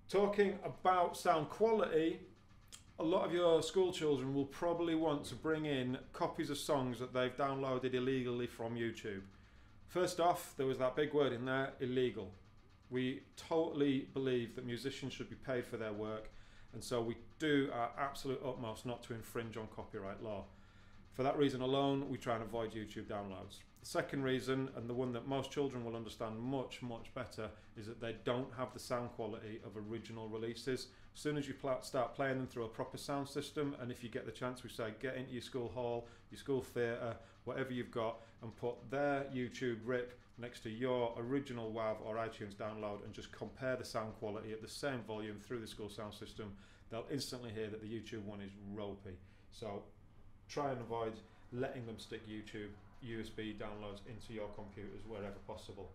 Talking about sound quality, a lot of your school children will probably want to bring in copies of songs that they've downloaded illegally from YouTube. First off, there was that big word in there, illegal. We totally believe that musicians should be paid for their work, and so we do our absolute utmost not to infringe on copyright law. For that reason alone, we try and avoid YouTube downloads. The second reason, and the one that most children will understand much better, is that they don't have the sound quality of original releases. As soon as you start playing them through a proper sound system, and if you get the chance, we say get into your school hall, your school theatre, whatever you've got, and put their YouTube rip next to your original WAV or iTunes download and just compare the sound quality at the same volume through the school sound system, they'll instantly hear that the YouTube one is ropey. So try and avoid letting them stick YouTube USB downloads into your computers wherever possible.